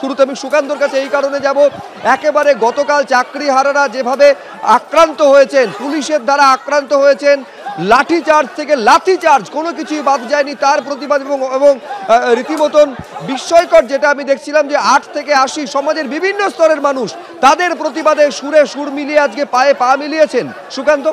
শুরুতে আমি সুকান্তর কাছে এই কারণে যাব, একেবারে গতকাল চাকরিহারারা যেভাবে আক্রান্ত হয়েছেন, পুলিশের দ্বারা আক্রান্ত হয়েছেন, লাঠিচার্জ থেকে লাঠিচার্জ কোনো কিছুই বাদ যায়নি, তার প্রতিবাদ এবং রীতিমতন বিস্ময়কর যেটা আমি দেখছিলাম যে 8 থেকে 80 সমাজের বিভিন্ন স্তরের মানুষ তাদের প্রতিবাদে সুরে সুর মিলিয়ে আজকে পায়ে পা মিলিয়েছেন। সুকান্ত,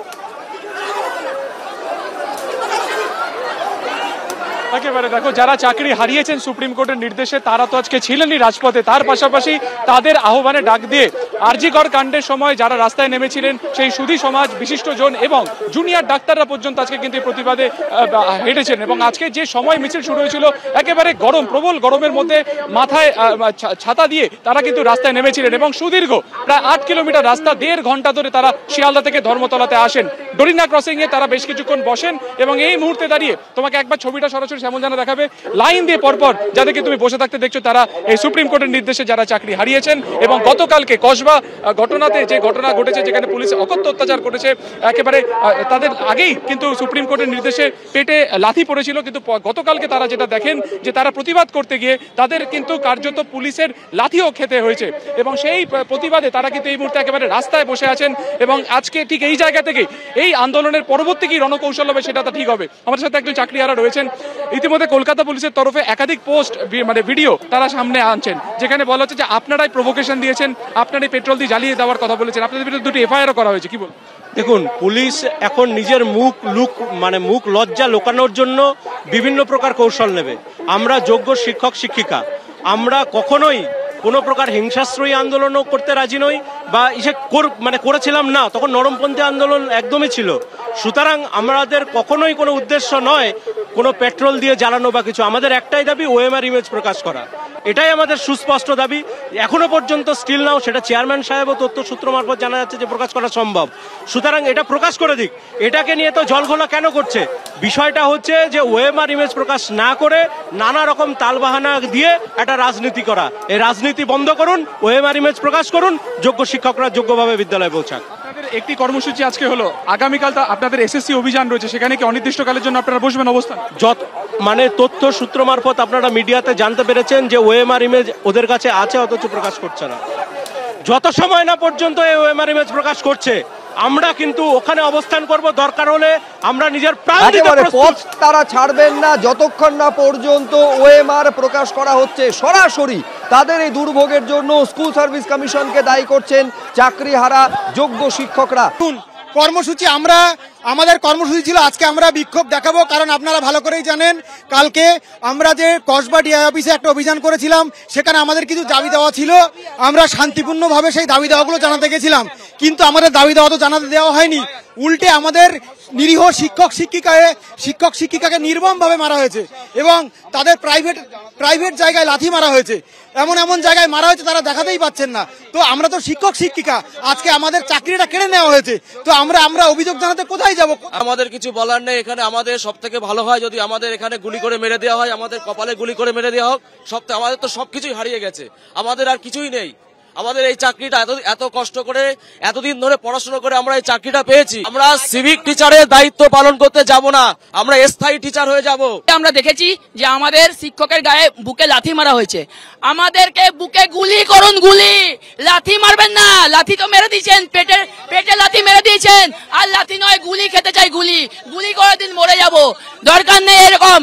একেবারে দেখো, যারা চাকরি হারিয়েছেন সুপ্রিম কোর্টের নির্দেশে তারা তো আজকে ছিলেনই রাজপথে, তার পাশাপাশি তাদের আহ্বানে ডাক দিয়ে আরজিকর কাণ্ডের সময় যারা রাস্তায় নেমেছিলেন সেই সুধী সমাজ, বিশিষ্টজন এবং জুনিয়র ডাক্তাররা পর্যন্ত আজকে কিন্তু প্রতিবাদে হেঁটেছেন। এবং আজকে যে সময় মিছিল শুরু হয়েছিল একেবারে গরম, প্রবল গরমের মধ্যে মাথায় ছাতা দিয়ে তারা কিন্তু রাস্তায় নেমেছিলেন এবং সুদীর্ঘ প্রায় 8 কিলোমিটার রাস্তা 1.5 ঘন্টা ধরে তারা শিয়ালদা থেকে ধর্মতলাতে আসেন। ডরিনা ক্রসিং এ তারা বেশ কিছুক্ষণ বসেন এবং এই মুহূর্তে দাঁড়িয়ে তোমাকে একবার ছবিটা সরাসরি এমন জানা দেখাবে, লাইন দিয়ে পরপর যাদেরকে তুমি বসে থাকতে দেখছো তারা এই সুপ্রিম কোর্টের নির্দেশে যারা চাকরি হারিয়েছেন। এবং গতকালকে কসবা ঘটনাতে যে ঘটনা ঘটেছে, যেখানে পুলিশ অকথ্য অত্যাচার করেছে, একেবারে তাদের আগেই কিন্তু সুপ্রিম কোর্টের নির্দেশে পেটে লাথি পড়েছিল, কিন্তু গতকালকে তারা যেটা দেখেন যে তারা প্রতিবাদ করতে গিয়ে তাদের কিন্তু কার্যত পুলিশের লাথিও খেতে হয়েছে এবং সেই প্রতিবাদে তারা কিন্তু এই মুহূর্তে একেবারে রাস্তায় বসে আছেন। এবং আজকে ঠিক এই জায়গা থেকে এই আন্দোলনের পরবর্তী কি রণকৌশল হবে সেটা তো ঠিক হবে। আমাদের সাথে একজন চাকরিহারা রয়েছেন। ইতিমধ্যে কলকাতা পুলিশের তরফে একাধিক পোস্ট ভিডিও তারা সামনে আনছেন, যেখানে বলা হচ্ছে যে আপনারাই প্রভোকেশন দিয়েছেন, আপনারাই পেট্রোল দিয়ে জ্বালিয়ে দেওয়ার কথা বলেছেন, আপনাদের বিরুদ্ধে 2টি এফআইআরও করা হয়েছে। কি বল? দেখুন, পুলিশ এখন নিজের মুখ লজ্জা লুকানোর জন্য বিভিন্ন প্রকার কৌশল নেবে। আমরা যোগ্য শিক্ষক শিক্ষিকা, আমরা কখনোই কোনো প্রকার হিংসাশ্রয়ী আন্দোলনও করতে রাজি নই বা করেছিলাম না, তখন নরমপন্থী আন্দোলন একদমই ছিল। সুতরাং আমাদের কখনোই কোনো উদ্দেশ্য নয় কোনো পেট্রোল দিয়ে জ্বালানো বা কিছু। আমাদের একটাই দাবি, ওএমআর ইমেজ প্রকাশ করা, এটাই আমাদের সুস্পষ্ট দাবি। এখনো পর্যন্ত স্টিল নাও সেটা চেয়ারম্যান সাহেব ও তথ্য সূত্র মারফত জানা যাচ্ছে যে প্রকাশ করা সম্ভব। সুতরাং এটা প্রকাশ করে দিক। এটাকে নিয়ে তো জলঘোলা কেন করছে? বিষয়টা হচ্ছে যে ওএমআর ইমেজ প্রকাশ না করে নানা রকম তালবাহানা দিয়ে একটা রাজনীতি করা। এই রাজনীতি বন্ধ করুন, ওএমআর ইমেজ প্রকাশ করুন, যোগ্য শিক্ষকরা যোগ্যভাবে বিদ্যালয়ে পৌঁছাক। আপনাদের একটি কর্মসূচি আজকে হলো, আগামীকাল আপনাদের এসএসসি অভিযান রয়েছে, সেখানে কি অনির্দিষ্টকালের জন্য আপনারা বসবেন অবস্থান? তথ্য সূত্র মারফত আপনারা মিডিয়াতে জানতে পেরেছেন যে ওএমআর ইমেজ ওদের কাছে আছে, অথচ প্রকাশ করছে না। যত সময় না পর্যন্ত এই ওএমআর ইমেজ প্রকাশ করছে আমরা কিন্তু ওখানে অবস্থান করব, দরকার হলে আমরা নিজের প্রাণ দিতে পথ তারা ছাড়বেন না যতক্ষণ না পর্যন্ত ওএমআর প্রকাশ করা হচ্ছে। সরাসরি তাদের এই দুর্ভোগের জন্য স্কুল সার্ভিস কমিশনকে দায়ী করছেন চাকরিহারা যোগ্য শিক্ষকরা। কর্মসূচি আমাদের কর্মসূচি ছিল আজকে আমরা বিক্ষোভ দেখাবো, কারণ আপনারা ভালো করেই জানেন কালকে আমরা যে কসবা ডিআই অফিসে একটা অভিযান করেছিলাম, সেখানে আমাদের কিছু দাবি দেওয়া ছিল। আমরা শান্তিপূর্ণভাবে সেই দাবি দেওয়াগুলো জানাতে গেছিলাম, কিন্তু আমাদের দাবি দেওয়া তো জানাতে দেওয়া হয়নি। উল্টে আমাদের নিরীহ শিক্ষক শিক্ষিকাকে নির্মমভাবে মারা হয়েছে এবং তাদের প্রাইভেট জায়গায় লাথি মারা হয়েছে, এমন জায়গায় মারা হয়েছে তারা দেখাতেই পাচ্ছেন না। তো আমরা তো শিক্ষক শিক্ষিকা, আজকে আমাদের চাকরিটা কেড়ে নেওয়া হয়েছে, তো আমরা অভিযোগ জানাতে কোথায় যাব? আমাদের কিছু বলার নেই। এখানে আমাদের সব থেকে ভালো হয় যদি আমাদের এখানে গুলি করে মেরে দেওয়া হয়, আমাদের কপালে গুলি করে মেরে দেওয়া হোক। আমাদের তো সবকিছুই হারিয়ে গেছে, আমাদের আর কিছুই নেই। আমাদের এই চাকরিটা এত কষ্ট করে এতদিন ধরে পড়াশোনা করে আমরা এই চাকরিটা পেয়েছি। আমরা সিভিক টিচারের দায়িত্ব পালন করতে যাব না, আমরা স্থায়ী টিচার হয়ে যাব। আমরা দেখেছি যে আমাদের শিক্ষকের গায়ে বুকে লাথি মারা হয়েছে, আমাদেরকে বুকে গুলি করুন, গুলি, লাথি মারবেন না। লাথি তো মেরে দিয়েছেন, পেটে লাথি মেরে দিয়েছেন, আর লাথি নয় গুলি খেতে চাই, গুলি করে দিন, মরে যাব, দরকার নেই এরকম।